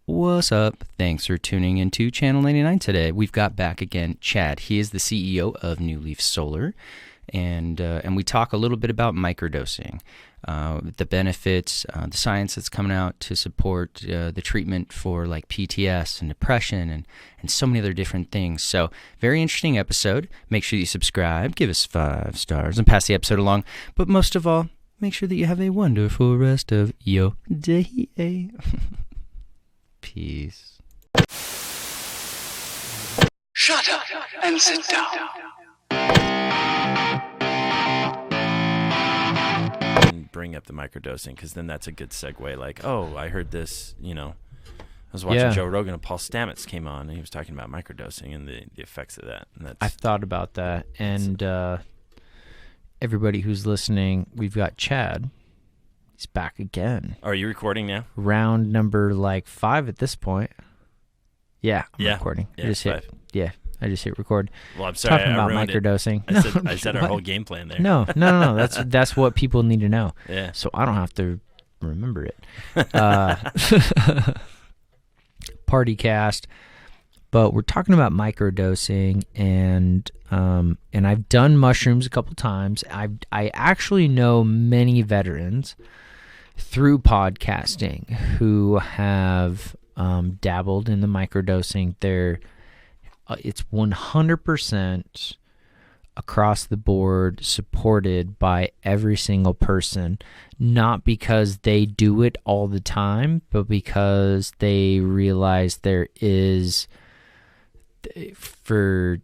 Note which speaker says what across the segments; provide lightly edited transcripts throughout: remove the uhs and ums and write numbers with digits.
Speaker 1: What's up? Thanks for tuning into Channel 99 today. We've got back again Chad. He is the CEO of New Leaf Solar, and we talk a little bit about microdosing, the benefits, the science that's coming out to support the treatment for like PTS and depression and so many other different things. So very interesting episode. Make sure you subscribe, give us 5 stars, and pass the episode along. But most of all, make sure that you have a wonderful rest of your day. Peace.
Speaker 2: Shut up and sit down.
Speaker 3: Bring up the microdosing, because then that's a good segue. Like, oh, I heard this, I was watching Joe Rogan and Paul Stamets came on, and he was talking about microdosing and the effects of that. And
Speaker 4: I've thought about that. And everybody who's listening, we've got Chad. He's back again.
Speaker 3: Are you recording now?
Speaker 4: Round number 5 at this point. Yeah, I'm recording.
Speaker 3: Yeah,
Speaker 4: I just hit record.
Speaker 3: Well, I'm sorry.
Speaker 4: Talking about microdosing.
Speaker 3: I said our whole game plan there.
Speaker 4: No. That's what people need to know.
Speaker 3: Yeah.
Speaker 4: So I don't have to remember it. Party cast. But we're talking about microdosing, and I've done mushrooms a couple times. I actually know many veterans through podcasting who have dabbled in the microdosing. It's 100% across the board supported by every single person, not because they do it all the time, but because they realize there is, for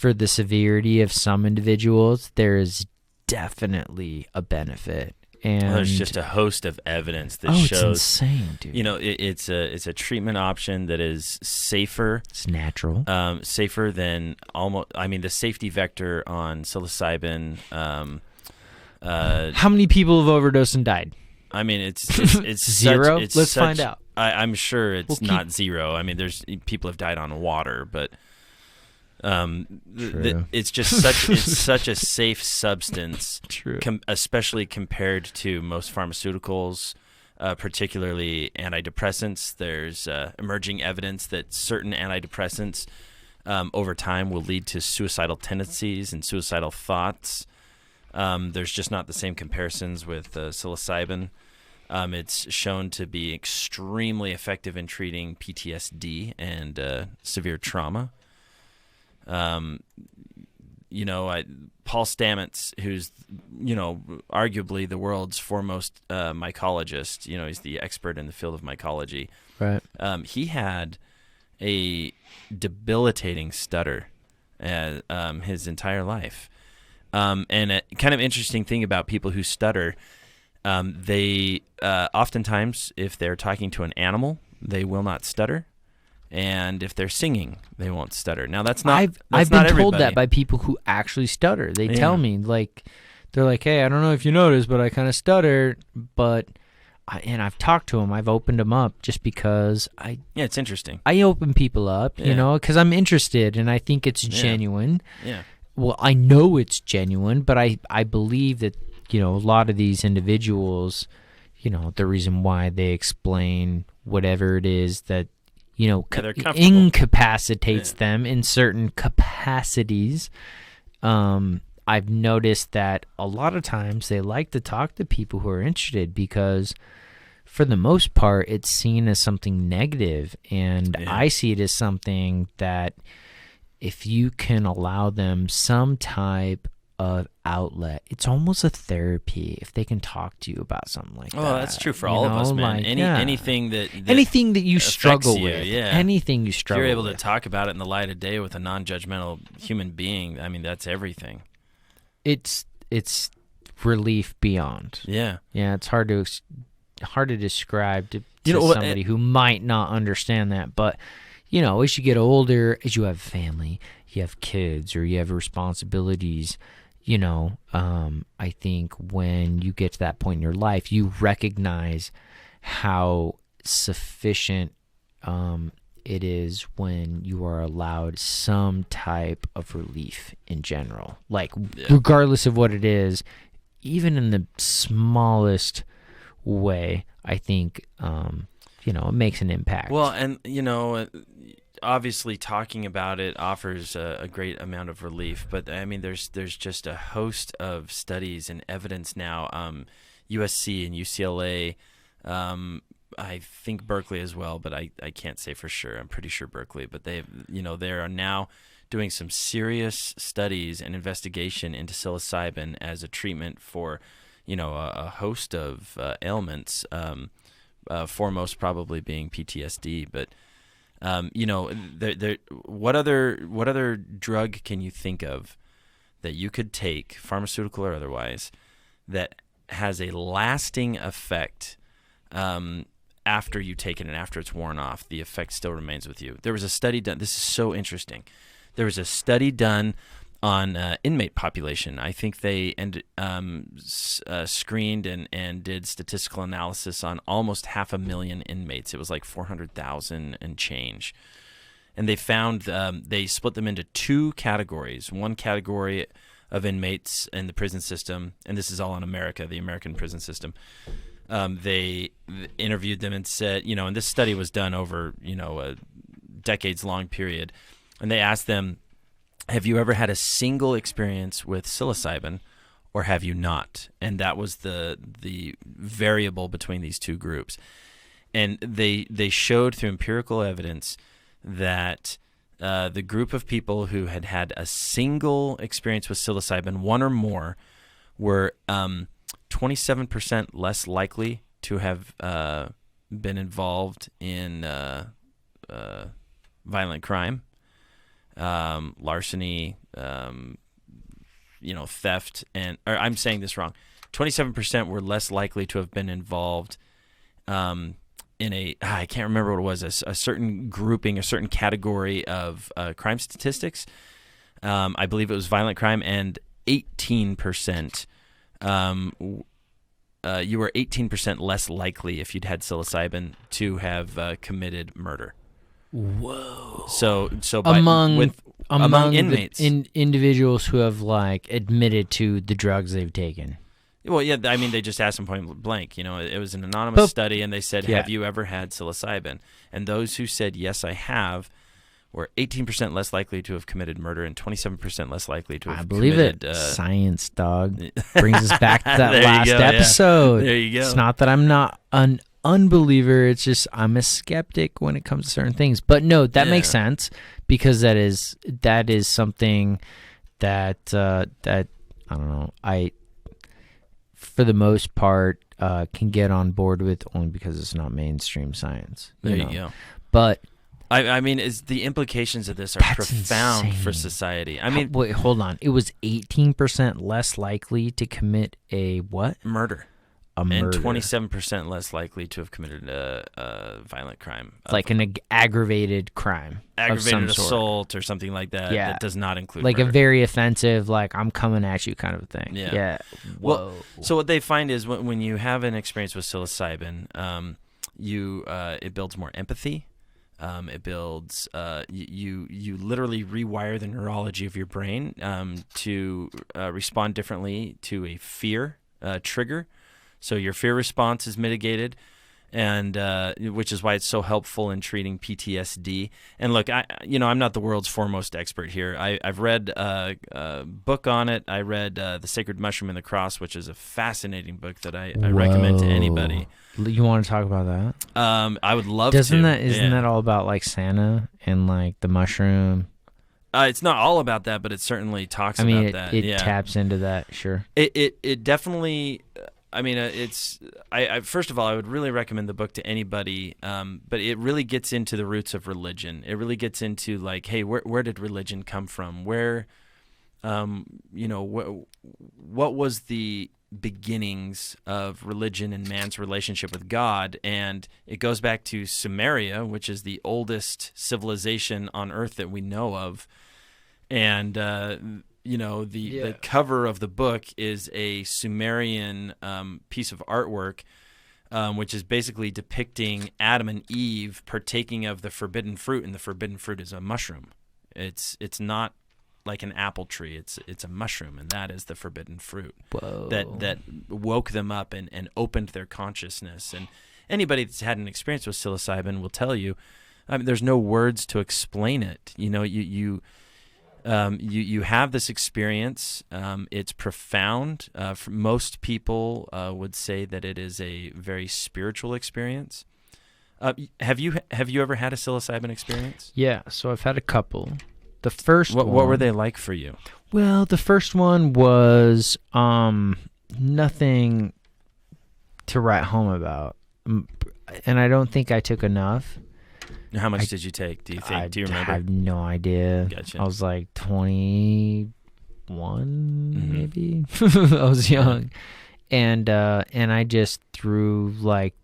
Speaker 4: the severity of some individuals, there is definitely a benefit. And
Speaker 3: there's just a host of evidence that shows.
Speaker 4: It's insane, dude.
Speaker 3: It's a treatment option that is safer.
Speaker 4: It's natural.
Speaker 3: Safer than the safety vector on psilocybin.
Speaker 4: How many people have overdosed and died?
Speaker 3: It's
Speaker 4: zero. Let's find out.
Speaker 3: I'm sure it's not zero. There's people have died on water, but it's just such a safe substance.
Speaker 4: True.
Speaker 3: Especially compared to most pharmaceuticals, particularly antidepressants. There's emerging evidence that certain antidepressants over time will lead to suicidal tendencies and suicidal thoughts. There's just not the same comparisons with psilocybin. It's shown to be extremely effective in treating PTSD and severe trauma. Paul Stamets, who's, arguably the world's foremost mycologist, he's the expert in the field of mycology.
Speaker 4: Right.
Speaker 3: He had a debilitating stutter his entire life. And a kind of interesting thing about people who stutter, they oftentimes, if they're talking to an animal, they will not stutter. And if they're singing, they won't stutter. Now, that's not
Speaker 4: I've been
Speaker 3: everybody.
Speaker 4: told that by people who actually stutter. They tell me, they're like, hey, I don't know if you noticed, but I kind of stutter. And I've talked to them. I've opened them up just because
Speaker 3: it's interesting.
Speaker 4: I open people up, because I'm interested and I think it's genuine.
Speaker 3: Yeah.
Speaker 4: Well, I know it's genuine, but I believe that, a lot of these individuals, the reason why they explain whatever it is that, incapacitates them in certain capacities. I've noticed that a lot of times they like to talk to people who are interested because for the most part it's seen as something negative, and I see it as something that if you can allow them some type of outlet, it's almost a therapy if they can talk to you about something like that.
Speaker 3: Oh, that's true for all of us, man. Anything that
Speaker 4: you struggle with, anything you struggle with.
Speaker 3: If you're able to talk about it in the light of day with a non-judgmental human being, that's everything.
Speaker 4: It's relief beyond.
Speaker 3: Yeah.
Speaker 4: Yeah, it's hard to describe to somebody who might not understand that, but as you get older, as you have family, you have kids, or you have responsibilities, I think when you get to that point in your life, you recognize how sufficient it is when you are allowed some type of relief in general. Regardless of what it is, even in the smallest way, I think it makes an impact.
Speaker 3: Well, and obviously talking about it offers a great amount of relief, but I mean, there's just a host of studies and evidence now. USC and UCLA, I think Berkeley as well, but I can't say for sure. I'm pretty sure Berkeley, but they are now doing some serious studies and investigation into psilocybin as a treatment for, a host of ailments, foremost probably being PTSD. But, what other drug can you think of that you could take, pharmaceutical or otherwise, that has a lasting effect after you take it and after it's worn off? The effect still remains with you. There was a study done. This is so interesting. There was a study done on inmate population. I think they screened and did statistical analysis on almost 500,000 inmates. It was like 400,000 and change. And they found they split them into two categories. One category of inmates in the prison system, and this is all in America, the American prison system. They interviewed them and said, and this study was done over, a decades-long period. And they asked them, have you ever had a single experience with psilocybin, or have you not? And that was the variable between these two groups. And they showed through empirical evidence that the group of people who had a single experience with psilocybin, one or more, were 27% less likely to have been involved in violent crime, larceny, theft, or I'm saying this wrong. 27% were less likely to have been involved in I can't remember what it was, a certain grouping, a certain category of crime statistics. I believe it was violent crime, and 18%. You were 18% less likely, if you'd had psilocybin, to have committed murder.
Speaker 4: Whoa!
Speaker 3: So
Speaker 4: among
Speaker 3: inmates,
Speaker 4: individuals who have admitted to the drugs they've taken.
Speaker 3: Well, yeah, I mean, they just asked them point blank. It was an anonymous study, and they said, have you ever had psilocybin? And those who said, yes, I have, were 18% less likely to have committed murder and 27% less likely to have committed...
Speaker 4: I believe it. Science, dog. Brings us back to that last episode.
Speaker 3: Yeah. There you go.
Speaker 4: It's not that I'm not an unbeliever. It's just I'm a skeptic when it comes to certain things. But no, that makes sense, because that is something that, I don't know, for the most part, can get on board with, only because it's not mainstream science.
Speaker 3: There you go.
Speaker 4: But
Speaker 3: I mean, the implications of this are profound
Speaker 4: insane.
Speaker 3: For society. I mean,
Speaker 4: wait, hold on. It was 18% less likely to commit a what?
Speaker 3: Murder.
Speaker 4: A murder.
Speaker 3: And 27% less likely to have committed a violent crime.
Speaker 4: Like an aggravated crime.
Speaker 3: Aggravated
Speaker 4: of some
Speaker 3: assault
Speaker 4: sort.
Speaker 3: Or something like that.
Speaker 4: Yeah.
Speaker 3: That does not include
Speaker 4: like
Speaker 3: murder.
Speaker 4: a very offensive, I'm coming at you kind of thing.
Speaker 3: Yeah.
Speaker 4: Whoa.
Speaker 3: Well, so what they find is when you have an experience with psilocybin, it builds more empathy. It builds you literally rewire the neurology of your brain to respond differently to a fear trigger. So your fear response is mitigated, and which is why it's so helpful in treating PTSD. And look, I'm not the world's foremost expert here. I've read a book on it. I read The Sacred Mushroom and the Cross, which is a fascinating book that I recommend to anybody.
Speaker 4: You want to talk about that?
Speaker 3: I would love
Speaker 4: Isn't
Speaker 3: to.
Speaker 4: that all about Santa and the mushroom?
Speaker 3: It's not all about that, but it certainly talks about that.
Speaker 4: It taps into that, sure.
Speaker 3: It definitely. I mean, I first of all, I would really recommend the book to anybody, but it really gets into the roots of religion. It really gets into hey, where did religion come from? Where, what was the beginnings of religion and man's relationship with God? And it goes back to Sumeria, which is the oldest civilization on Earth that we know of, and the cover of the book is a Sumerian piece of artwork, which is basically depicting Adam and Eve partaking of the forbidden fruit, and the forbidden fruit is a mushroom. It's not like an apple tree. It's a mushroom, and that is the forbidden fruit.
Speaker 4: Whoa.
Speaker 3: That woke them up and opened their consciousness. And anybody that's had an experience with psilocybin will tell you, I mean, there's no words to explain it. You know, you have this experience. It's profound. For most people would say that it is a very spiritual experience. Have you ever had a psilocybin experience?
Speaker 4: Yeah, so I've had a couple. The first
Speaker 3: What
Speaker 4: one,
Speaker 3: were they like for you?
Speaker 4: Well, the first one was nothing to write home about, and I don't think I took enough.
Speaker 3: How much did you take? Do you think? Do you remember?
Speaker 4: I have no idea.
Speaker 3: Gotcha.
Speaker 4: I was like 21, maybe. I was young, and I just threw like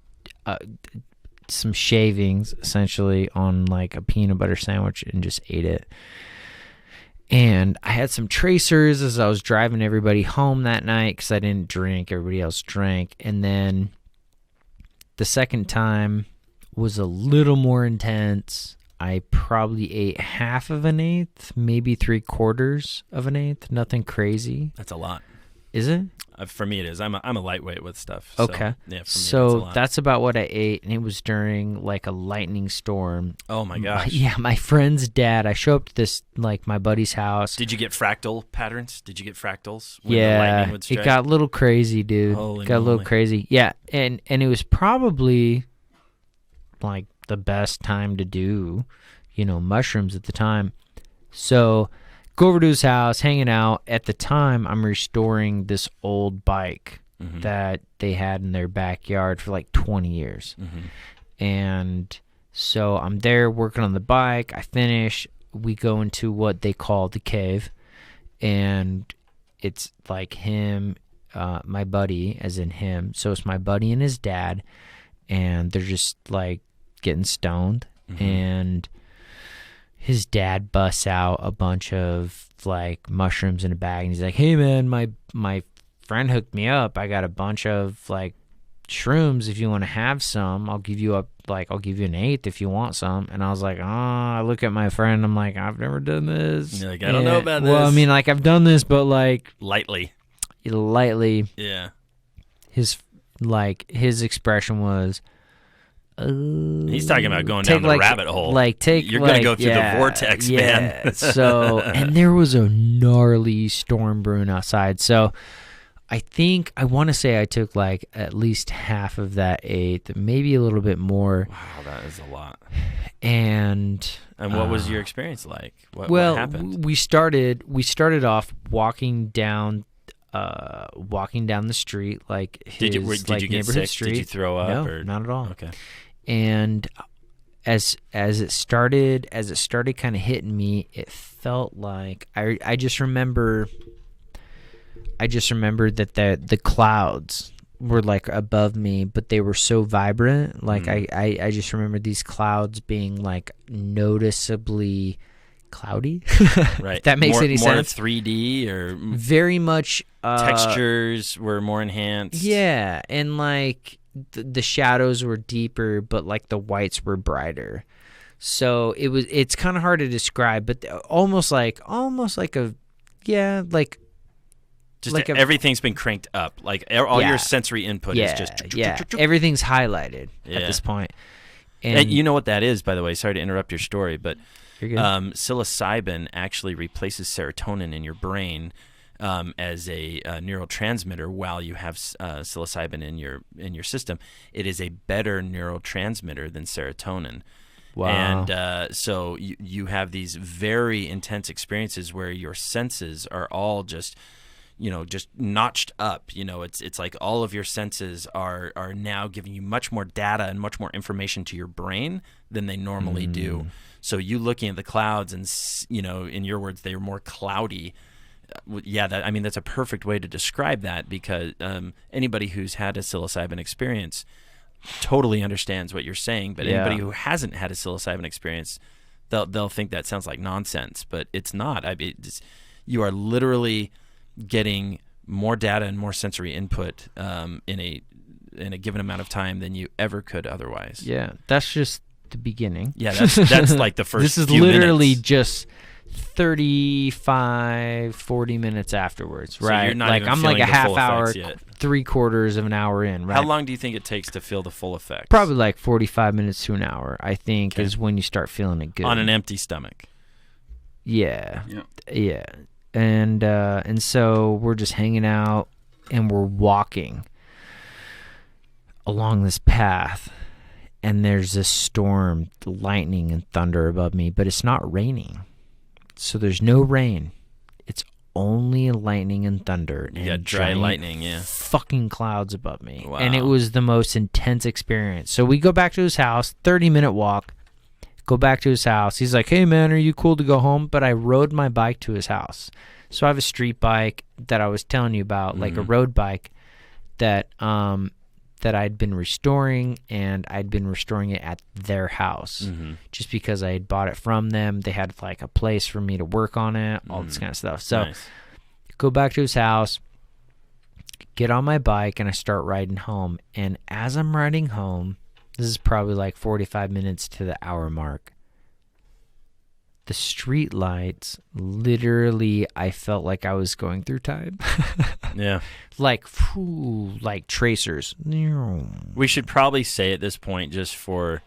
Speaker 4: some shavings essentially on like a peanut butter sandwich and just ate it. And I had some tracers as I was driving everybody home that night because I didn't drink. Everybody else drank. And then the second time was a little more intense. I probably ate half of an eighth, maybe 3/4 of an eighth. Nothing crazy.
Speaker 3: That's a lot.
Speaker 4: Is it?
Speaker 3: For me, it is. I'm a lightweight with stuff.
Speaker 4: Okay.
Speaker 3: So, yeah. For me,
Speaker 4: So that's about what I ate, and it was during like a lightning storm.
Speaker 3: Oh my gosh.
Speaker 4: Yeah, my friend's dad. I show up to this like my buddy's house.
Speaker 3: Did you get fractal patterns? Did you get fractals? When the
Speaker 4: Yeah,
Speaker 3: lightning would strike?
Speaker 4: it got a little crazy, dude.
Speaker 3: Holy
Speaker 4: got a little
Speaker 3: moly.
Speaker 4: crazy. Yeah, and it was probably like the best time to do, mushrooms at the time. So go over to his house, hanging out. At the time, I'm restoring this old bike that they had in their backyard for like 20 years. And so I'm there working on the bike. I finish. We go into what they call the cave. And it's like him, my buddy, as in him. So it's my buddy and his dad. And they're just like getting stoned. And his dad busts out a bunch of like mushrooms in a bag, and he's like, "Hey man, my friend hooked me up. I got a bunch of like shrooms. If you want to have some, I'll give you an eighth if you want some." And I was like, I look at my friend, I'm like, I've never done this.
Speaker 3: You're like, I don't know about this.
Speaker 4: Well, I mean, like I've done this, but like
Speaker 3: lightly. Yeah.
Speaker 4: His expression was,
Speaker 3: he's talking about going down the rabbit hole. You're gonna go through the vortex, man.
Speaker 4: So, and there was a gnarly storm brewing outside. So, I think I want to say I took like at least half of that eighth, maybe a little bit more.
Speaker 3: Wow, that is a lot.
Speaker 4: And
Speaker 3: what was your experience like? What happened?
Speaker 4: We started off walking down the street, like his
Speaker 3: did you get
Speaker 4: neighborhood
Speaker 3: sick?
Speaker 4: street.
Speaker 3: Did you throw up?
Speaker 4: No,
Speaker 3: or?
Speaker 4: not at all.
Speaker 3: Okay.
Speaker 4: And as it started kind of hitting me, it felt like I just remember that the clouds were like above me, but they were so vibrant. Like I just remember these clouds being like noticeably cloudy.
Speaker 3: Right.
Speaker 4: If that makes any sense.
Speaker 3: More 3D or
Speaker 4: very much
Speaker 3: textures were more enhanced.
Speaker 4: Yeah, and like the shadows were deeper, but like the whites were brighter. So it's kind of hard to describe, but almost like
Speaker 3: everything's been cranked up. Like all your sensory input is just
Speaker 4: everything's highlighted at this point.
Speaker 3: And you know what that is, by the way. Sorry to interrupt your story, but
Speaker 4: you're good.
Speaker 3: Psilocybin actually replaces serotonin in your brain as a neurotransmitter while you have psilocybin in your system. It is a better neurotransmitter than serotonin.
Speaker 4: Wow.
Speaker 3: And so you have these very intense experiences where your senses are all just notched up. It's like all of your senses are now giving you much more data and much more information to your brain than they normally do. So you looking at the clouds and, in your words, they were more cloudy. That's a perfect way to describe that, because anybody who's had a psilocybin experience totally understands what you're saying. But anybody who hasn't had a psilocybin experience, they'll think that sounds like nonsense, but it's not. You are literally getting more data and more sensory input in a given amount of time than you ever could otherwise.
Speaker 4: Yeah, that's just the beginning.
Speaker 3: Yeah, that's like the first.
Speaker 4: This is
Speaker 3: few
Speaker 4: literally
Speaker 3: minutes.
Speaker 4: just 35, 40 minutes afterwards,
Speaker 3: So
Speaker 4: right?
Speaker 3: you're not
Speaker 4: like
Speaker 3: even
Speaker 4: I'm like
Speaker 3: feeling
Speaker 4: a
Speaker 3: the
Speaker 4: half
Speaker 3: full
Speaker 4: hour,
Speaker 3: effects yet.
Speaker 4: 3/4 of an hour in, right?
Speaker 3: How long do you think it takes to feel the full effects?
Speaker 4: Probably like 45 minutes to an hour, I think,
Speaker 3: Okay.
Speaker 4: is when you start feeling it good.
Speaker 3: on an empty stomach.
Speaker 4: Yeah.
Speaker 2: Yep.
Speaker 4: Yeah. And so we're just hanging out and we're walking along this path, and there's this storm, lightning and thunder above me, but it's not raining. So there's no rain. It's only lightning and thunder
Speaker 3: You
Speaker 4: and
Speaker 3: got dry
Speaker 4: giant
Speaker 3: lightning, yeah.
Speaker 4: fucking clouds above me.
Speaker 3: Wow.
Speaker 4: And it was the most intense experience. So we go back to his house, 30-minute walk. Go back to his house. He's like, "Hey man, are you cool to go home?" But I rode my bike to his house. So I have a street bike that I was telling you about, like a road bike that that I'd been restoring, and I'd been restoring it at their house just because I had bought it from them. They had like a place for me to work on it, all this kind of stuff. So
Speaker 3: Nice.
Speaker 4: go back to his house, get on my bike, and I start riding home. And as I'm riding home, this is probably like 45 minutes to the hour mark. The street lights, literally, I felt like I was going through time.
Speaker 3: Yeah.
Speaker 4: like tracers.
Speaker 3: We should probably say at this point, just for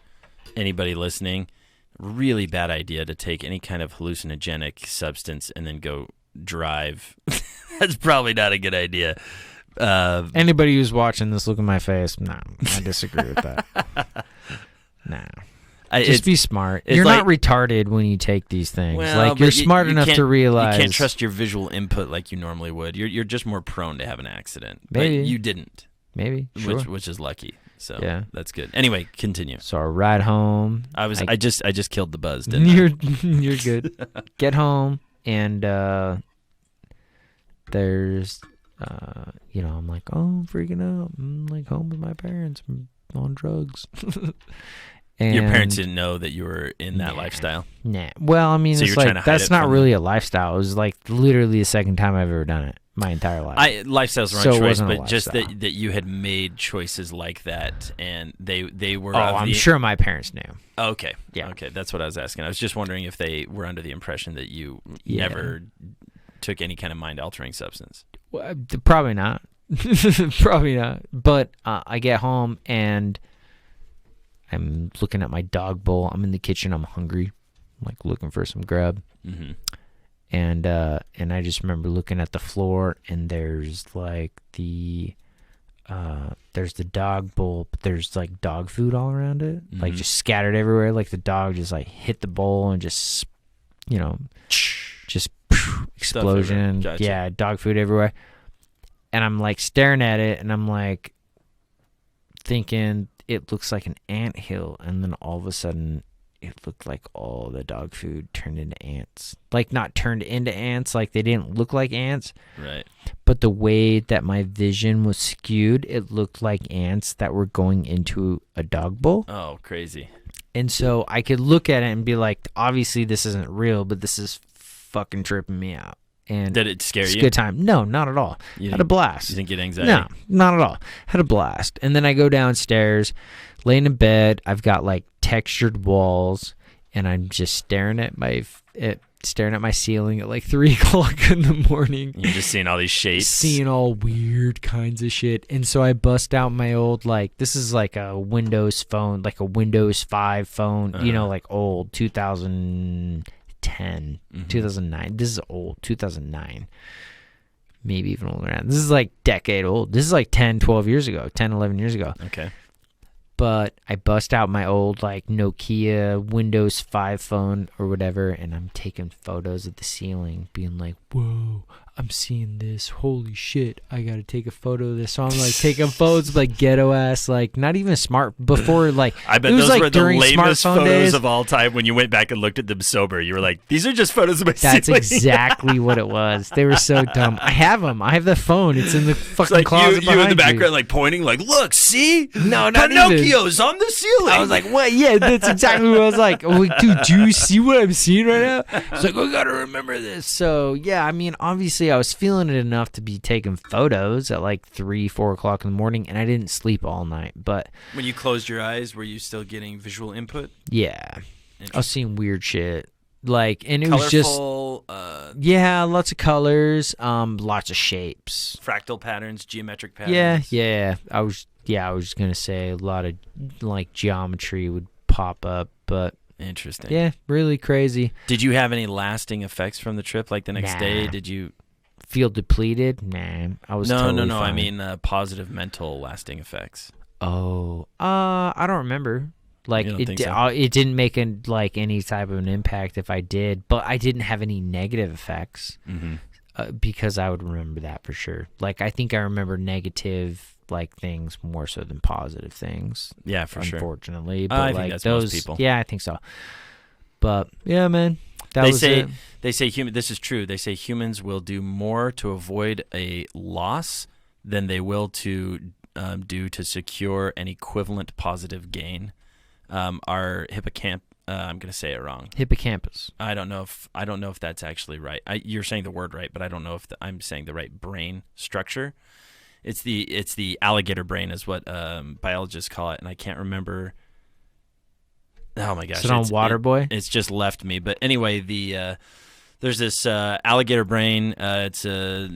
Speaker 3: anybody listening, really bad idea to take any kind of hallucinogenic substance and then go drive. That's probably not a good idea.
Speaker 4: Anybody who's watching this, look at my face. No, I disagree with that. Nah. Just be smart. You're not retarded when you take these things.
Speaker 3: Well,
Speaker 4: like you're
Speaker 3: but
Speaker 4: smart enough to realize
Speaker 3: you can't trust your visual input like you normally would. You're just more prone to have an accident.
Speaker 4: Maybe.
Speaker 3: But you didn't.
Speaker 4: Maybe. Sure.
Speaker 3: Which is lucky. So
Speaker 4: Yeah.
Speaker 3: that's good. Anyway, continue.
Speaker 4: So I ride home.
Speaker 3: I just killed the buzz, didn't I?
Speaker 4: You're good. Get home, and there's I'm like, oh, I'm freaking out. I'm like home with my parents. I'm on drugs. And
Speaker 3: Your parents didn't know that you were in that lifestyle?
Speaker 4: Nah. Well, I mean,
Speaker 3: So
Speaker 4: it's
Speaker 3: you're trying
Speaker 4: like
Speaker 3: to hide
Speaker 4: that's
Speaker 3: it
Speaker 4: not
Speaker 3: from
Speaker 4: really a lifestyle. It was like literally the second time I've ever done it my entire life.
Speaker 3: Lifestyle's the
Speaker 4: So
Speaker 3: wrong
Speaker 4: it
Speaker 3: choice,
Speaker 4: wasn't a
Speaker 3: but just
Speaker 4: lifestyle.
Speaker 3: that you had made choices like that, and they were.
Speaker 4: Oh,
Speaker 3: of
Speaker 4: I'm
Speaker 3: the-
Speaker 4: sure my parents knew.
Speaker 3: Okay.
Speaker 4: Yeah.
Speaker 3: Okay, that's what I was asking. I was just wondering if they were under the impression that you
Speaker 4: Yeah.
Speaker 3: never took any kind of mind-altering substance.
Speaker 4: Well, probably not. Probably not. But I get home and I'm looking at my dog bowl. I'm in the kitchen. I'm hungry. I'm like looking for some grub.
Speaker 3: Mm-hmm.
Speaker 4: And I just remember looking at the floor, and there's like there's the dog bowl, but there's like dog food all around it, like just scattered everywhere. Like the dog just like hit the bowl and just explosion.
Speaker 3: Gotcha.
Speaker 4: Yeah, dog food everywhere. And I'm like staring at it, and I'm like thinking it looks like an anthill, and then all of a sudden it looked like all the dog food turned into ants. Like not turned into ants, like they didn't look like ants,
Speaker 3: Right.
Speaker 4: but the way that my vision was skewed, it looked like ants that were going into a dog bowl.
Speaker 3: Oh, crazy.
Speaker 4: And so I could look at it and be like, obviously this isn't real, but this is fucking tripping me out. And
Speaker 3: Did it scare
Speaker 4: it's a
Speaker 3: you?
Speaker 4: good time. No, not at all.
Speaker 3: You
Speaker 4: Had a
Speaker 3: didn't-
Speaker 4: blast.
Speaker 3: You didn't get anxiety?
Speaker 4: No, not at all. Had a blast. And then I go downstairs, laying in bed. I've got like textured walls, and I'm just staring at my ceiling at like 3 o'clock in the morning.
Speaker 3: You're just seeing all these shapes.
Speaker 4: Seeing all weird kinds of shit. And so I bust out my old, like, this is like a Windows phone, like a Windows 5 phone, like old 2010, 2009. This is old, 2009. Maybe even older. This is like decade old. This is like 10, 12 years ago, 10, 11 years ago.
Speaker 3: Okay.
Speaker 4: But I bust out my old like Nokia Windows 5 phone or whatever, and I'm taking photos of the ceiling, being like, whoa, I'm seeing this. Holy shit, I gotta take a photo of this. So I'm like taking photos of like ghetto ass, like not even smart before, like
Speaker 3: I bet
Speaker 4: it was
Speaker 3: those
Speaker 4: like
Speaker 3: were the
Speaker 4: during
Speaker 3: lamest
Speaker 4: smartphone
Speaker 3: photos
Speaker 4: days.
Speaker 3: of all time when you went back and looked at them sober. You were like, these are just photos of my
Speaker 4: That's
Speaker 3: ceiling.
Speaker 4: exactly what it was. They were so dumb. I have them. I have the phone. It's in the
Speaker 3: It's
Speaker 4: fucking
Speaker 3: like
Speaker 4: closet
Speaker 3: you in the
Speaker 4: behind
Speaker 3: background, like pointing, like, look, see?
Speaker 4: No, not
Speaker 3: Pinocchio's on the ceiling.
Speaker 4: I was like, what? Yeah, that's exactly what I was like. I'm like, dude, do you see what I'm seeing right now? It's like, I gotta remember this. So, yeah, I mean, obviously, I was feeling it enough to be taking photos at like 3, 4 o'clock in the morning, and I didn't sleep all night. But,
Speaker 3: when you closed your eyes, were you still getting visual input?
Speaker 4: yeah, I was seeing weird shit. Like, and it was just
Speaker 3: Colorful,
Speaker 4: lots of colors, lots of shapes.
Speaker 3: fractal patterns, geometric patterns.
Speaker 4: Yeah. I was just gonna say a lot of like geometry would pop up, but
Speaker 3: Interesting.
Speaker 4: yeah, really crazy.
Speaker 3: Did you have any lasting effects from the trip? Like the next day, did you
Speaker 4: feel depleted? Nah, I was
Speaker 3: No.
Speaker 4: fine.
Speaker 3: I mean, positive mental lasting effects.
Speaker 4: Oh, I don't remember. Like
Speaker 3: You don't think so?
Speaker 4: it didn't make any type of an impact if I did, but I didn't have any negative effects because I would remember that for sure. Like I think I remember negative like things more so than positive things.
Speaker 3: Yeah, for sure.
Speaker 4: Unfortunately, but
Speaker 3: I
Speaker 4: like
Speaker 3: think that's
Speaker 4: those,
Speaker 3: most people.
Speaker 4: yeah, I think so. But yeah, man, that
Speaker 3: They
Speaker 4: was
Speaker 3: say
Speaker 4: it.
Speaker 3: this is true. They say humans will do more to avoid a loss than they will to do to secure an equivalent positive gain. Our I'm going to say it wrong.
Speaker 4: Hippocampus.
Speaker 3: I don't know if that's actually right. You're saying the word right, but I don't know if I'm saying the right brain structure. It's the alligator brain is what biologists call it, and I can't remember. Oh my gosh!
Speaker 4: Is it on Waterboy?
Speaker 3: It's just left me. But anyway, there's this alligator brain. It's a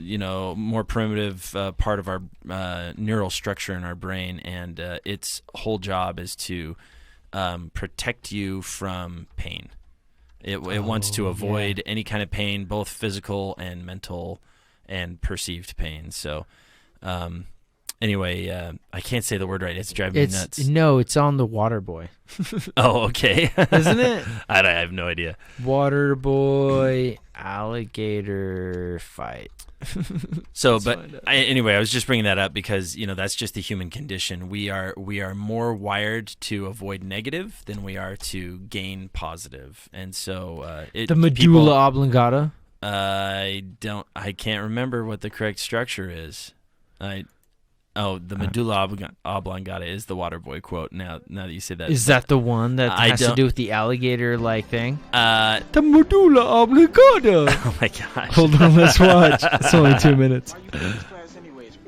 Speaker 3: more primitive part of our neural structure in our brain, and its whole job is to protect you from pain. It wants to avoid any kind of pain, both physical and mental and perceived pain. So anyway, I can't say the word right. It's driving me nuts.
Speaker 4: No, it's on the Waterboy.
Speaker 3: Oh, okay.
Speaker 4: Isn't it?
Speaker 3: I have no idea.
Speaker 4: Waterboy alligator fight.
Speaker 3: So, but anyway, I was just bringing that up because that's just the human condition. We are more wired to avoid negative than we are to gain positive, and so
Speaker 4: the medulla oblongata.
Speaker 3: I can't remember what the correct structure is. The medulla oblongata is the Waterboy quote. Now that you say that,
Speaker 4: Is that the one that has to do with the alligator like thing?
Speaker 3: The
Speaker 4: medulla oblongata.
Speaker 3: Oh my gosh!
Speaker 4: Hold on, let's watch. It's only 2 minutes.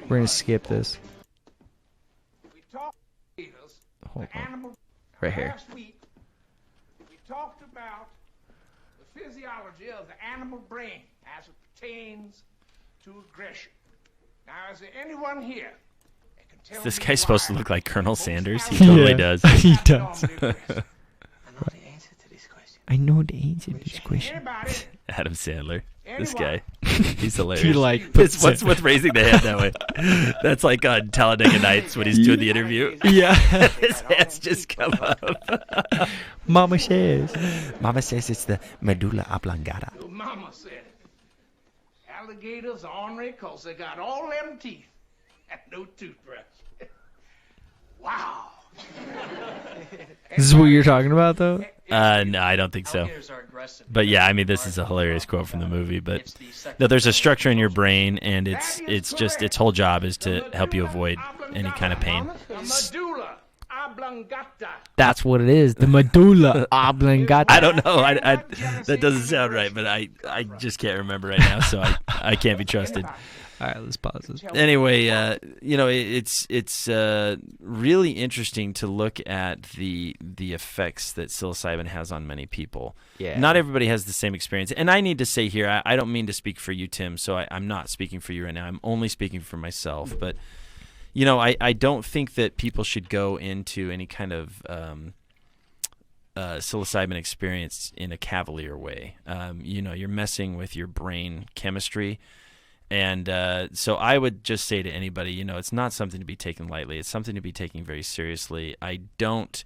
Speaker 4: We're gonna skip this. Hold on. Right here.
Speaker 5: Last week, we talked about the physiology of the animal brain as it pertains to aggression. Now, is there anyone here that can tell
Speaker 3: This
Speaker 5: me
Speaker 3: guy's supposed to
Speaker 5: why
Speaker 3: look like Colonel Sanders. He
Speaker 5: folks
Speaker 3: totally
Speaker 4: Yeah.
Speaker 3: does.
Speaker 4: He does.
Speaker 5: have aggression?
Speaker 4: I know the answer to this question.
Speaker 5: Anybody?
Speaker 3: Adam Sandler. This
Speaker 5: Anyone?
Speaker 3: guy. He's hilarious.
Speaker 4: He like
Speaker 3: It's what's with raising the hand that way. That's like on Talladega Nights when he's doing the interview.
Speaker 4: Yeah.
Speaker 3: His hands just come up.
Speaker 4: Mama says.
Speaker 6: Mama says it's the medulla oblongata.
Speaker 5: Your mama said it. Alligators are ornery because they got all them teeth and no toothbrush. Wow.
Speaker 4: This is what you're talking about, though?
Speaker 3: No, I don't think so. But yeah, I mean, this is a hilarious quote from the movie. But no, there's a structure in your brain, and it's just its whole job is to help you avoid any kind of pain.
Speaker 5: Medulla oblongata.
Speaker 4: That's what it is. The medulla oblongata.
Speaker 3: I don't know. I that doesn't sound right, but I just can't remember right now, so I can't be trusted.
Speaker 4: All right, let's pause this.
Speaker 3: Anyway, it's really interesting to look at the effects that psilocybin has on many people.
Speaker 4: Yeah.
Speaker 3: Not everybody has the same experience. And I need to say here, I don't mean to speak for you, Tim, so I'm not speaking for you right now. I'm only speaking for myself. But, I don't think that people should go into any kind of psilocybin experience in a cavalier way. You're messing with your brain chemistry. And so I would just say to anybody, it's not something to be taken lightly. It's something to be taken very seriously. I don't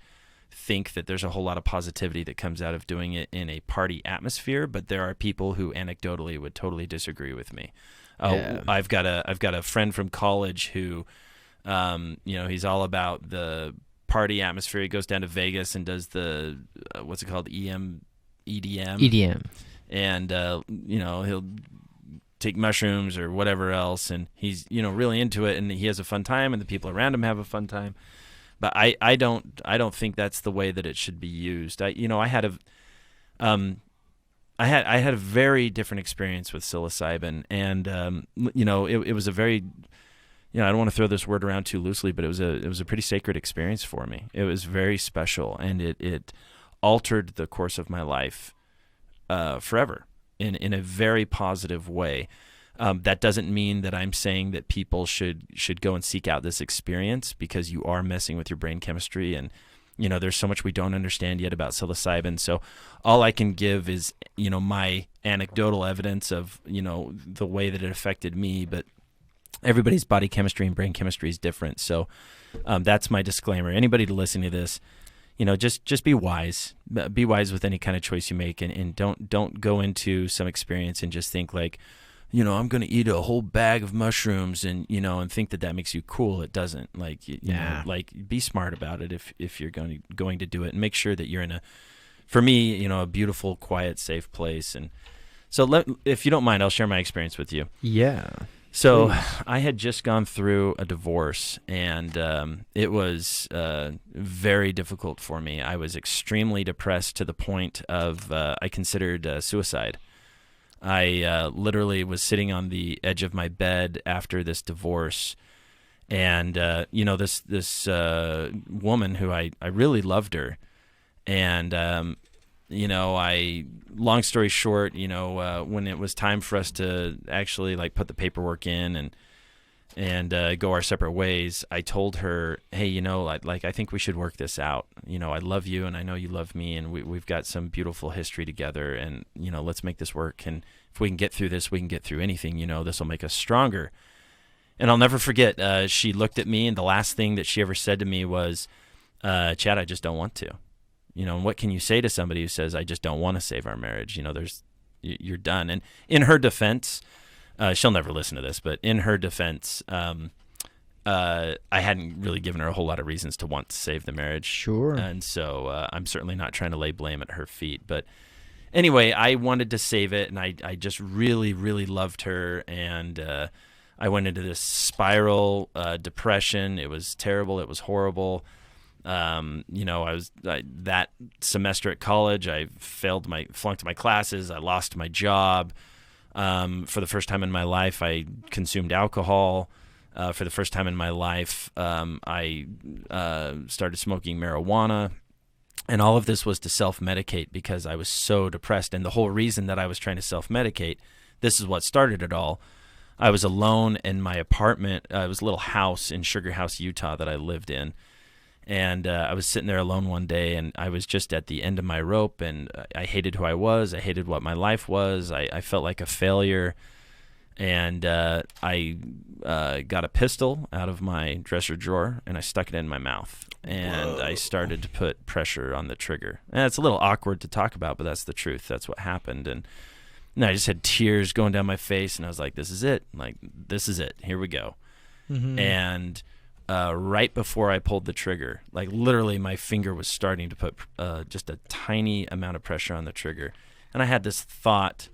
Speaker 3: think that there's a whole lot of positivity that comes out of doing it in a party atmosphere, but there are people who anecdotally would totally disagree with me.
Speaker 4: Yeah.
Speaker 3: I've got a friend from college who, he's all about the party atmosphere. He goes down to Vegas and does the what's it called, EDM.
Speaker 4: EDM.
Speaker 3: And he'll take mushrooms or whatever else, and he's really into it, and he has a fun time, and the people around him have a fun time. But I don't think that's the way that it should be used. I had a very different experience with psilocybin, and it was a very I don't want to throw this word around too loosely, but it was a pretty sacred experience for me. It was very special, and it altered the course of my life forever in a very positive way. That doesn't mean that I'm saying that people should go and seek out this experience, because you are messing with your brain chemistry, and there's so much we don't understand yet about psilocybin. So all I can give is my anecdotal evidence of the way that it affected me, but everybody's body chemistry and brain chemistry is different. So that's my disclaimer. Anybody to listen to this, just be wise. Be wise with any kind of choice you make, and don't go into some experience and just think like, I'm going to eat a whole bag of mushrooms and think that makes you cool. It doesn't. Like, you know, like, be smart about it if you're going to do it, and make sure that you're in for me, a beautiful, quiet, safe place. And so if you don't mind, I'll share my experience with you.
Speaker 4: Yeah.
Speaker 3: So
Speaker 4: please.
Speaker 3: I had just gone through a divorce, and it was very difficult for me. I was extremely depressed to the point of I considered suicide. I literally was sitting on the edge of my bed after this divorce, and this woman who I really loved her, and long story short, when it was time for us to actually like put the paperwork in and go our separate ways, I told her, hey, I think we should work this out. I love you, and I know you love me, and we've got some beautiful history together, and let's make this work. And if we can get through this, we can get through anything. This will make us stronger. And I'll never forget, she looked at me, and the last thing that she ever said to me was, Chad, I just don't want to. And what can you say to somebody who says, I just don't want to save our marriage? You're done. And in her defense, she'll never listen to this, but in her defense, I hadn't really given her a whole lot of reasons to want to save the marriage.
Speaker 4: Sure.
Speaker 3: And so I'm certainly not trying to lay blame at her feet. But anyway, I wanted to save it, and I just really, really loved her. And I went into this spiral depression. It was terrible. It was horrible. That semester at college, I flunked my classes. I lost my job. For the first time in my life, I consumed alcohol. For the first time in my life, I started smoking marijuana. And all of this was to self-medicate because I was so depressed. And the whole reason that I was trying to self-medicate, this is what started it all. I was alone in my apartment. It was a little house in Sugar House, Utah that I lived in. And I was sitting there alone one day, and I was just at the end of my rope, and I hated who I was. I hated what my life was. I felt like a failure. And I got a pistol out of my dresser drawer, and I stuck it in my mouth. And I started to put pressure on the trigger. And it's a little awkward to talk about, but that's the truth. That's what happened. And I just had tears going down my face, and I was like, this is it. Like, this is it. Here we go. Mm-hmm. And right before I pulled the trigger, like literally my finger was starting to put just a tiny amount of pressure on the trigger. And I had this thought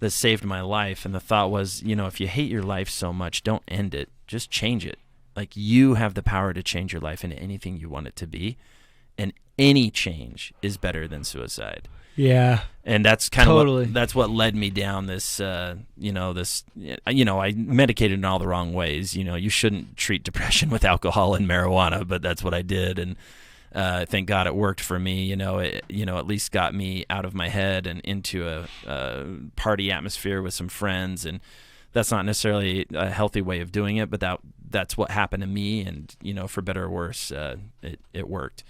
Speaker 3: that saved my life. And the thought was, if you hate your life so much, don't end it. Just change it. Like, you have the power to change your life into anything you want it to be. And any change is better than suicide.
Speaker 4: Yeah.
Speaker 3: And that's kind
Speaker 4: totally.
Speaker 3: of that's what led me down this, I medicated in all the wrong ways. You shouldn't treat depression with alcohol and marijuana, but that's what I did. And thank God it worked for me. It at least got me out of my head and into a party atmosphere with some friends. And that's not necessarily a healthy way of doing it, but that's what happened to me. And, for better or worse, it worked.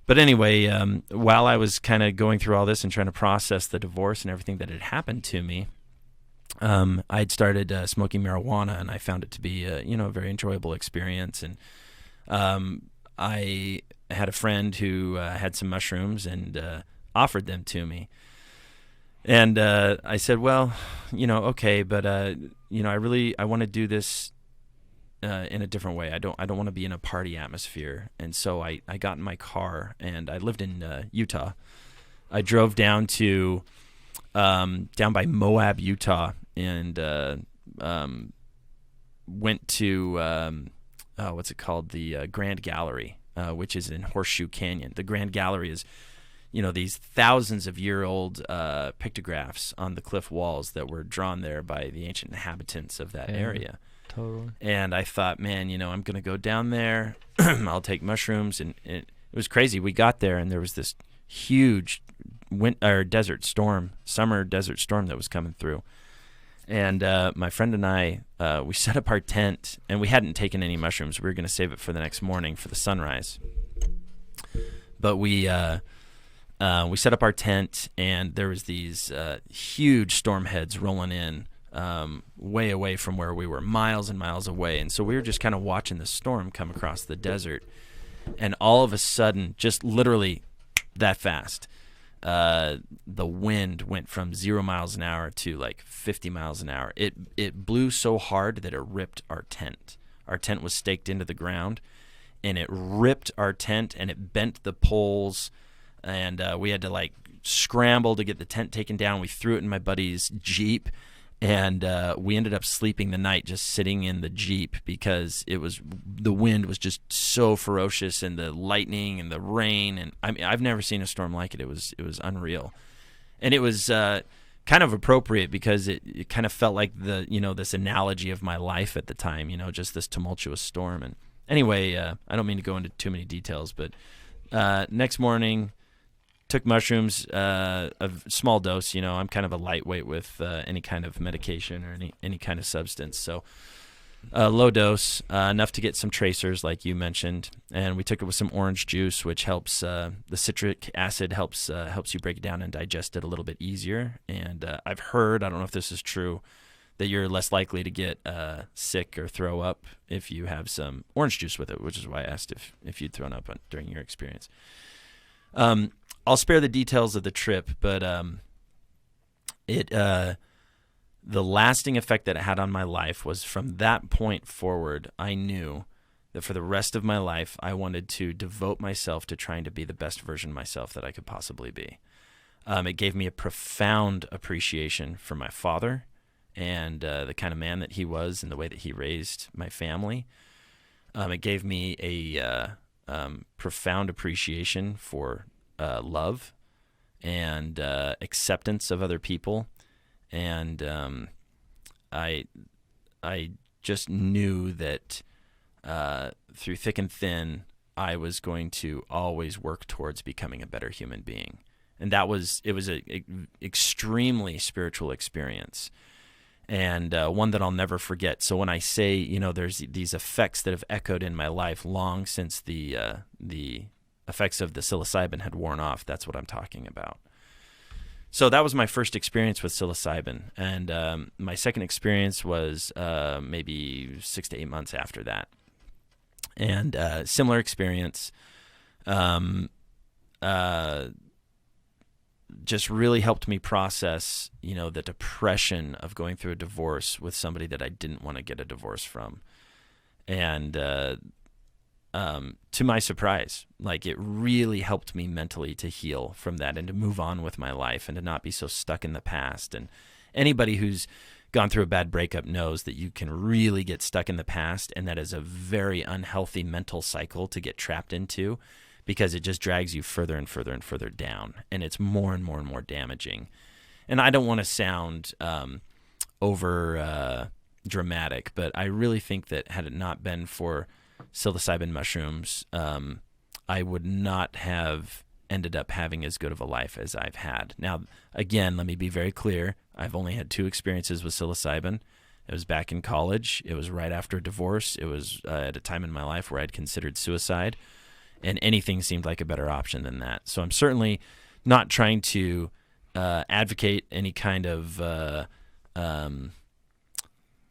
Speaker 3: But anyway, while I was kind of going through all this and trying to process the divorce and everything that had happened to me, I'd started smoking marijuana, and I found it to be a very enjoyable experience. And I had a friend who had some mushrooms and offered them to me. And I said, well, okay, but I want to do this in a different way. I don't want to be in a party atmosphere. And so I got in my car, and I lived in Utah. I drove down to down by Moab, Utah, and went to what's it called, the Grand Gallery, which is in Horseshoe Canyon. The Grand Gallery is these thousands of year old pictographs on the cliff walls that were drawn there by the ancient inhabitants of that area.
Speaker 4: Totally.
Speaker 3: And I thought, man, I'm going to go down there. I'll take mushrooms. And it was crazy. We got there, and there was this huge desert storm, summer desert storm that was coming through. And my friend and I, we set up our tent, and we hadn't taken any mushrooms. We were going to save it for the next morning for the sunrise. But we set up our tent, and there was these huge storm heads rolling in way away from where we were, miles and miles away. And so we were just kind of watching the storm come across the desert. And all of a sudden, just literally that fast, the wind went from 0 miles an hour to like 50 miles an hour. It blew so hard that it ripped our tent. Our tent was staked into the ground, and it ripped our tent, and it bent the poles, and we had to like scramble to get the tent taken down. We threw it in my buddy's Jeep, and we ended up sleeping the night just sitting in the Jeep because the wind was just so ferocious, and the lightning and the rain, and I mean, I've never seen a storm like it. It was unreal, and it was kind of appropriate because it kind of felt like this analogy of my life at the time, just this tumultuous storm. And anyway, I don't mean to go into too many details, but next morning, took mushrooms, a small dose. I'm kind of a lightweight with any kind of medication or any kind of substance. So low dose, enough to get some tracers like you mentioned. And we took it with some orange juice, which helps, the citric acid helps you break it down and digest it a little bit easier. And I've heard, I don't know if this is true, that you're less likely to get sick or throw up if you have some orange juice with it, which is why I asked if you'd thrown up during your experience. I'll spare the details of the trip, but the lasting effect that it had on my life was from that point forward, I knew that for the rest of my life, I wanted to devote myself to trying to be the best version of myself that I could possibly be. It gave me a profound appreciation for my father and the kind of man that he was and the way that he raised my family. It gave me a profound appreciation for love and acceptance of other people, and I just knew that through thick and thin, I was going to always work towards becoming a better human being, and it was an extremely spiritual experience, and one that I'll never forget. So when I say there's these effects that have echoed in my life long since the effects of the psilocybin had worn off, that's what I'm talking about. So that was my first experience with psilocybin, and my second experience was maybe 6 to 8 months after that. And similar experience, just really helped me process, the depression of going through a divorce with somebody that I didn't want to get a divorce from. And to my surprise, it really helped me mentally to heal from that and to move on with my life and to not be so stuck in the past. And anybody who's gone through a bad breakup knows that you can really get stuck in the past, and that is a very unhealthy mental cycle to get trapped into because it just drags you further and further and further down, and it's more and more and more damaging. And I don't want to sound over dramatic, but I really think that had it not been for psilocybin mushrooms, I would not have ended up having as good of a life as I've had. Now, again, let me be very clear. I've only had 2 experiences with psilocybin. It was back in college. It was right after a divorce. It was at a time in my life where I'd considered suicide, and anything seemed like a better option than that. So I'm certainly not trying to advocate any kind of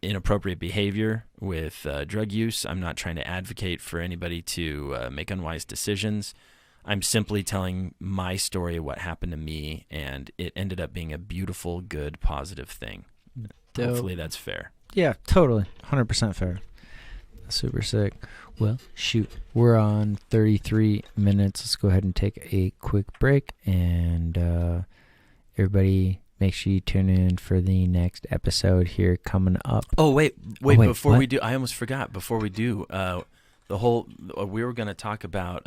Speaker 3: inappropriate behavior with drug use. I'm not trying to advocate for anybody to make unwise decisions. I'm simply telling my story of what happened to me, and it ended up being a beautiful, good, positive thing.
Speaker 4: Dope.
Speaker 3: Hopefully that's fair.
Speaker 4: Yeah, totally. 100% fair. Super sick. Well, shoot. We're on 33 minutes. Let's go ahead and take a quick break, and everybody make sure you tune in for the next episode here coming up.
Speaker 3: Oh, wait, before
Speaker 4: what?
Speaker 3: we do, I almost forgot. Before we do, we were going to talk about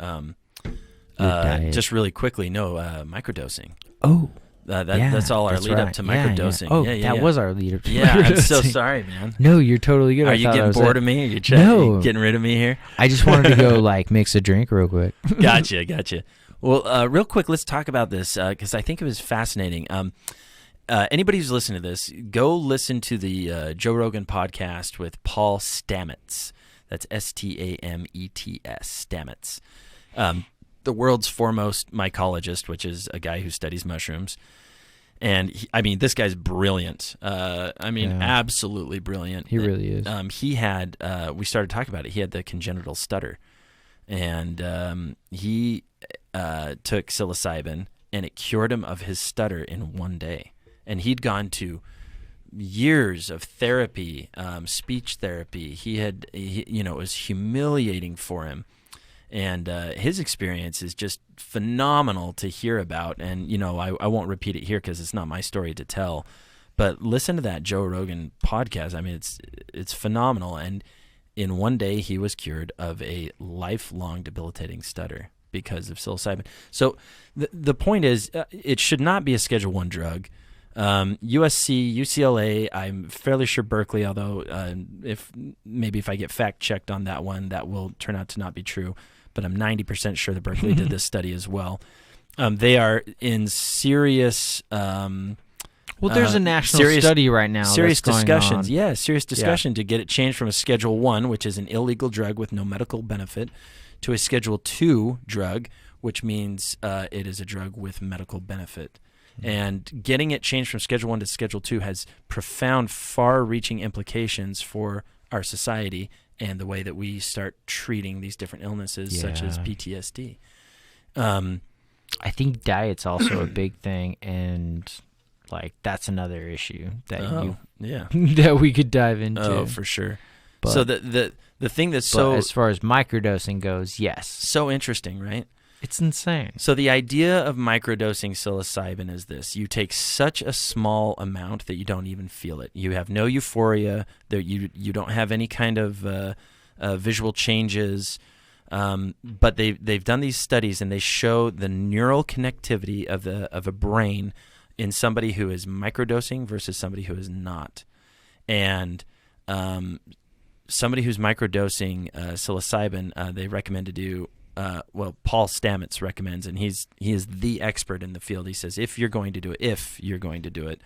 Speaker 3: just really quickly, microdosing.
Speaker 4: Oh,
Speaker 3: that's all our lead up to microdosing.
Speaker 4: Yeah. Oh,
Speaker 3: yeah.
Speaker 4: That was our lead up to
Speaker 3: Yeah,
Speaker 4: microdosing.
Speaker 3: I'm so sorry, man.
Speaker 4: No, you're totally good.
Speaker 3: Are you getting bored of me? Are you getting rid of me here?
Speaker 4: I just wanted to go mix a drink real quick.
Speaker 3: Gotcha. Well, real quick, let's talk about this because I think it was fascinating. Anybody who's listening to this, go listen to the Joe Rogan podcast with Paul Stamets. That's Stamets, Stamets. The world's foremost mycologist, which is a guy who studies mushrooms. And, this guy's brilliant. Absolutely brilliant.
Speaker 4: He really is.
Speaker 3: He had, we started talking about it, he had the congenital stutter. And he took psilocybin, and it cured him of his stutter in one day. And he'd gone to years of therapy, speech therapy. It was humiliating for him. And his experience is just phenomenal to hear about. And, I won't repeat it here because it's not my story to tell. But listen to that Joe Rogan podcast. It's phenomenal. And in one day, he was cured of a lifelong debilitating stutter because of psilocybin. So the point is, it should not be a Schedule I drug. USC, UCLA, I'm fairly sure Berkeley, although if I get fact checked on that one, that will turn out to not be true. But I'm 90% sure that Berkeley did this study as well. They are in serious.
Speaker 4: There's a national study right now.
Speaker 3: Serious
Speaker 4: that's
Speaker 3: discussions.
Speaker 4: going on.
Speaker 3: Yeah, serious discussion to get it changed from a Schedule I, which is an illegal drug with no medical benefit, to a Schedule II drug, which means it is a drug with medical benefit. And getting it changed from Schedule I to Schedule II has profound, far-reaching implications for our society and the way that we start treating these different illnesses, such as PTSD.
Speaker 4: I think diet's also a big thing, and that's another issue that that we could dive into.
Speaker 3: Oh, for sure.
Speaker 4: But,
Speaker 3: so the thing that's
Speaker 4: as far as microdosing goes, yes,
Speaker 3: so interesting, right?
Speaker 4: It's insane.
Speaker 3: So the idea of microdosing psilocybin is this. You take such a small amount that you don't even feel it. You have no euphoria. You don't have any kind of visual changes. But they've done these studies, and they show the neural connectivity of a brain in somebody who is microdosing versus somebody who is not. And somebody who's microdosing psilocybin, they recommend to do Paul Stamets recommends, and he is the expert in the field. He says, if you're going to do it,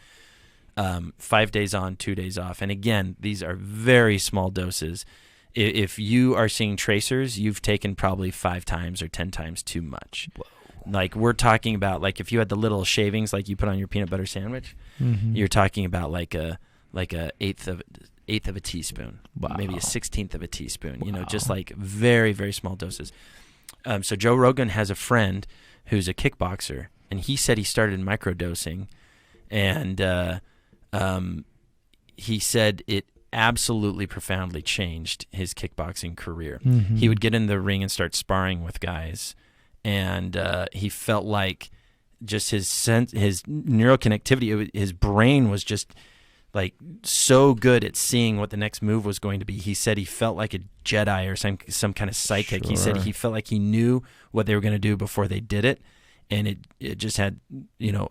Speaker 3: 5 days on, 2 days off. And again, these are very small doses. If you are seeing tracers, you've taken probably 5 times or 10 times too much. Whoa. Like we're talking about, like if you had the little shavings like you put on your peanut butter sandwich, you're talking about like a eighth of a teaspoon, maybe a 16th of a teaspoon. Just like very, very small doses. So Joe Rogan has a friend who's a kickboxer, and he said he started microdosing, and he said it absolutely profoundly changed his kickboxing career. He would get in the ring and start sparring with guys, and he felt like just his neural connectivity, his brain was just like so good at seeing what the next move was going to be. He said he felt like a Jedi or some kind of psychic. Sure. He said he felt like he knew what they were going to do before they did it, and it just had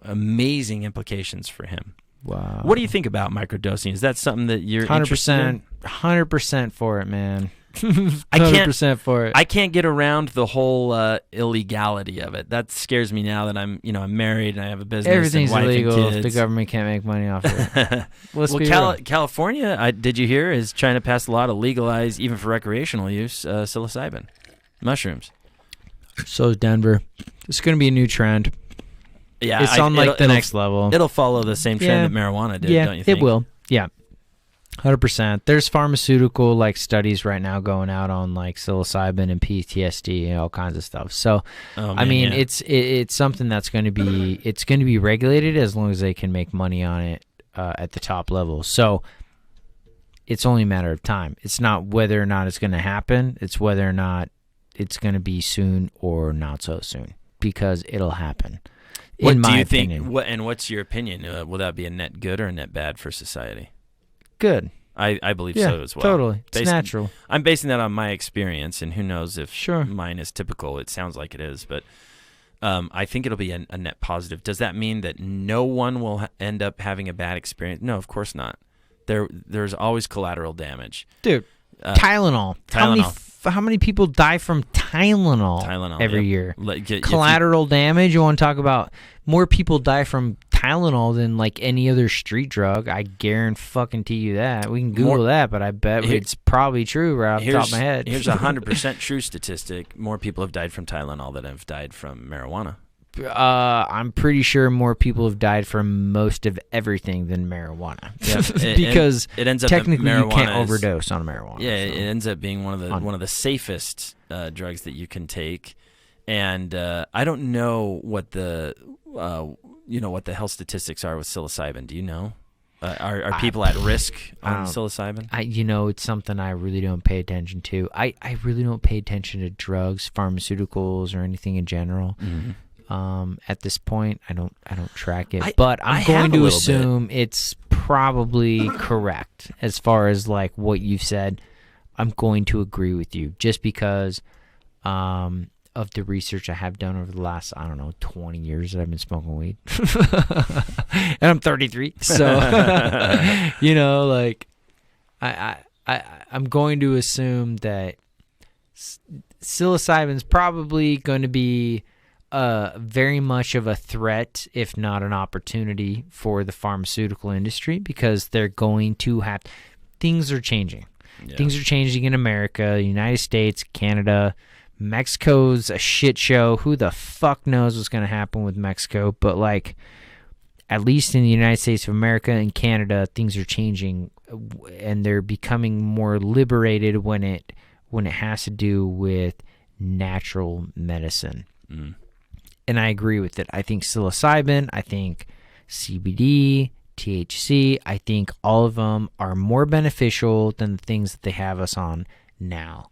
Speaker 3: amazing implications for him.
Speaker 4: Wow.
Speaker 3: What do you think about microdosing? Is that something that you're
Speaker 4: 100% for it, man.
Speaker 3: 100%
Speaker 4: for it.
Speaker 3: I can't get around the whole illegality of it. That scares me now that I'm married and I have a business.
Speaker 4: Everything's
Speaker 3: and wife
Speaker 4: illegal
Speaker 3: and kids.
Speaker 4: if the government can't make money off it.
Speaker 3: California, did you hear, is trying to pass a law to legalize, even for recreational use, psilocybin, mushrooms.
Speaker 4: So is Denver. It's going to be a new trend.
Speaker 3: Yeah,
Speaker 4: it's on the next level.
Speaker 3: It'll follow the same trend that marijuana did, don't you think?
Speaker 4: It will. Yeah. 100%. There's pharmaceutical studies right now going out on psilocybin and PTSD and all kinds of stuff. So, it's something that's going to be regulated as long as they can make money on it at the top level. So, it's only a matter of time. It's not whether or not it's going to happen. It's whether or not it's going to be soon or not so soon, because it'll happen.
Speaker 3: What do you think? And what's your opinion? Will that be a net good or a net bad for society?
Speaker 4: Good.
Speaker 3: I believe so as well.
Speaker 4: Totally. It's natural.
Speaker 3: I'm basing that on my experience, and who knows if mine is typical. It sounds like it is, but I think it'll be a net positive. Does that mean that no one will end up having a bad experience? No, of course not. There's always collateral damage.
Speaker 4: Dude, Tylenol. How many people die from Tylenol every year? Collateral damage. You want to talk about more people die from Tylenol than like any other street drug? I guarantee you that. We can Google that, but I bet it's probably true right off the top of my head.
Speaker 3: Here's a 100% true statistic: more people have died from Tylenol than have died from marijuana.
Speaker 4: I'm pretty sure more people have died from most of everything than marijuana.
Speaker 3: Yeah,
Speaker 4: because
Speaker 3: it ends up
Speaker 4: technically you can't overdose on marijuana.
Speaker 3: Yeah, it ends up being one of the safest drugs that you can take. And I don't know what the what the health statistics are with psilocybin. Do you know? Are people at risk on psilocybin?
Speaker 4: It's something I really don't pay attention to. I really don't pay attention to drugs, pharmaceuticals, or anything in general.
Speaker 3: Mm-hmm.
Speaker 4: At this point, I don't track it, but I'm going to assume it's probably correct as far as like what you've said. I'm going to agree with you just because of the research I have done over the last 20 years that I've been smoking weed, and I'm 33, so like I'm going to assume that psilocybin's probably going to be very much of a threat, if not an opportunity, for the pharmaceutical industry because they're going to have things are changing. Yeah. Things are changing in America, United States, Canada. Mexico's a shit show. Who the fuck knows what's going to happen with Mexico? But like, at least in the United States of America and Canada, things are changing, and they're becoming more liberated when it has to do with natural medicine. Mm. And I agree with it. I think psilocybin, I think CBD, THC, I think all of them are more beneficial than the things that they have us on now.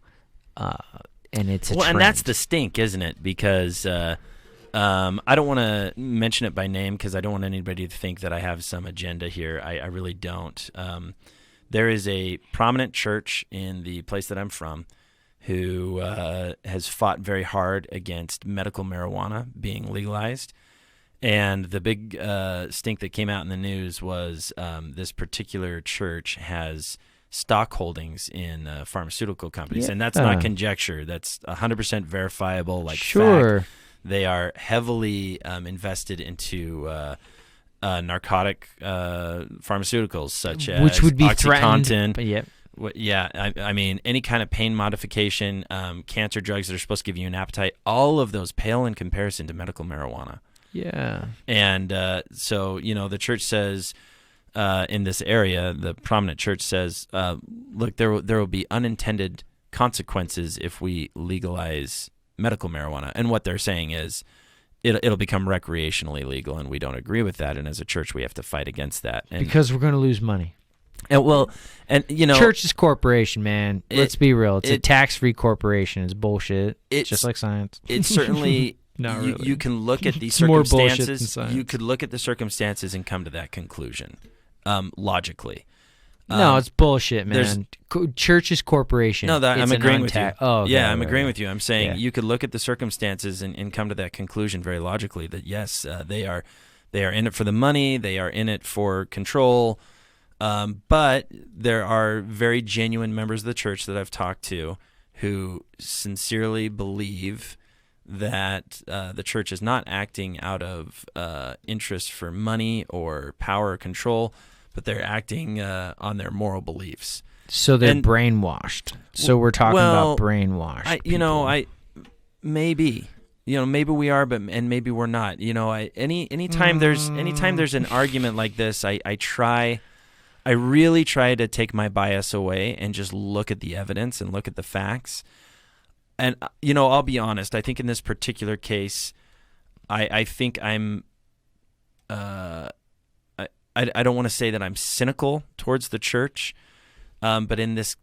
Speaker 4: And it's a trend.
Speaker 3: And that's the stink, isn't it? Because I don't want to mention it by name because I don't want anybody to think that I have some agenda here. I really don't. There is a prominent church in the place that I'm from who has fought very hard against medical marijuana being legalized. And the big stink that came out in the news was this particular church has stock holdings in pharmaceutical companies. Yeah. And that's not conjecture. That's 100% verifiable, fact. They are heavily invested into narcotic pharmaceuticals such as
Speaker 4: which would be
Speaker 3: OxyContin.
Speaker 4: Threatened. Yep.
Speaker 3: Yeah, I mean, any kind of pain modification, cancer drugs that are supposed to give you an appetite, all of those pale in comparison to medical marijuana.
Speaker 4: Yeah.
Speaker 3: And so, the church says in this area, the prominent church says, look, there will be unintended consequences if we legalize medical marijuana. And what they're saying is it'll become recreationally legal, and we don't agree with that. And as a church, we have to fight against that. And
Speaker 4: because we're going to lose money.
Speaker 3: And
Speaker 4: church is corporation, man. Let's be real. It's a tax-free corporation. It's bullshit. It's just like science.
Speaker 3: It's certainly
Speaker 4: not really.
Speaker 3: You can look at these
Speaker 4: more
Speaker 3: circumstances.
Speaker 4: bullshit than science.
Speaker 3: You could look at the circumstances and come to that conclusion, logically.
Speaker 4: No, it's bullshit, man. Church is corporation.
Speaker 3: No, I'm agreeing with you.
Speaker 4: Oh, okay,
Speaker 3: yeah, I'm agreeing with you. I'm saying you could look at the circumstances and come to that conclusion very logically that yes, they are in it for the money. They are in it for control. But there are very genuine members of the church that I've talked to who sincerely believe that the church is not acting out of interest for money or power or control, but they're acting on their moral beliefs.
Speaker 4: So they're brainwashed. So we're talking about brainwashed.
Speaker 3: Maybe we are, and maybe we're not. Anytime there's an argument like this, I really try to take my bias away and just look at the evidence and look at the facts. And, I'll be honest. I think in this particular case, I think I'm I don't want to say that I'm cynical towards the church, but in this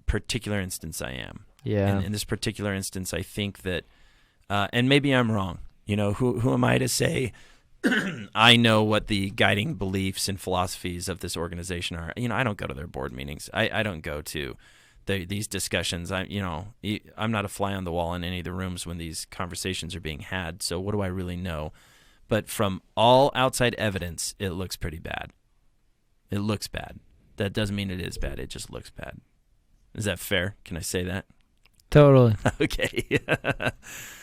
Speaker 3: particular instance, I am.
Speaker 4: Yeah.
Speaker 3: In this particular instance, I think that, and maybe I'm wrong. Who am I to say I know what the guiding beliefs and philosophies of this organization are? I don't go to their board meetings. I don't go to these discussions. I'm not a fly on the wall in any of the rooms when these conversations are being had. So what do I really know? But from all outside evidence, it looks pretty bad. It looks bad. That doesn't mean it is bad. It just looks bad. Is that fair? Can I say that?
Speaker 4: Totally.
Speaker 3: Okay.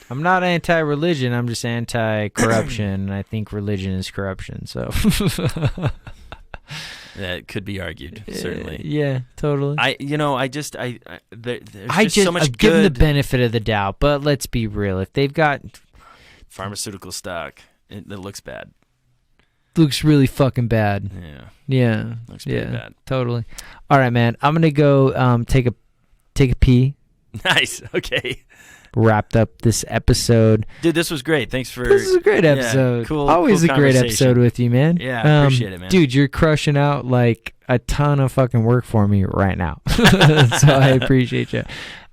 Speaker 4: I'm not anti-religion. I'm just anti-corruption. And I think religion is corruption. So
Speaker 3: That could be argued, certainly.
Speaker 4: Yeah, totally.
Speaker 3: There's so much
Speaker 4: give them the
Speaker 3: good
Speaker 4: benefit of the doubt, but let's be real. If they've got
Speaker 3: pharmaceutical stock that looks bad.
Speaker 4: looks really fucking bad.
Speaker 3: Yeah.
Speaker 4: Yeah.
Speaker 3: Looks pretty bad.
Speaker 4: Totally. All right, man. I'm gonna go take a pee.
Speaker 3: Nice. Okay.
Speaker 4: Wrapped up this episode.
Speaker 3: Dude, this was great. Thanks for...
Speaker 4: This is a great episode.
Speaker 3: Yeah, cool.
Speaker 4: Always
Speaker 3: cool
Speaker 4: a great episode with you, man.
Speaker 3: Yeah, I appreciate it, man.
Speaker 4: Dude, you're crushing out like a ton of fucking work for me right now. So I appreciate you.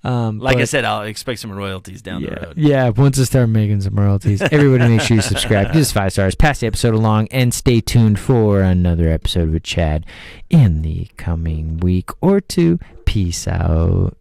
Speaker 3: I said, I'll expect some royalties down the road.
Speaker 4: Yeah, once I start making some royalties. Everybody make sure you subscribe. Give us 5 stars. Pass the episode along and stay tuned for another episode with Chad in the coming week or two. Peace out.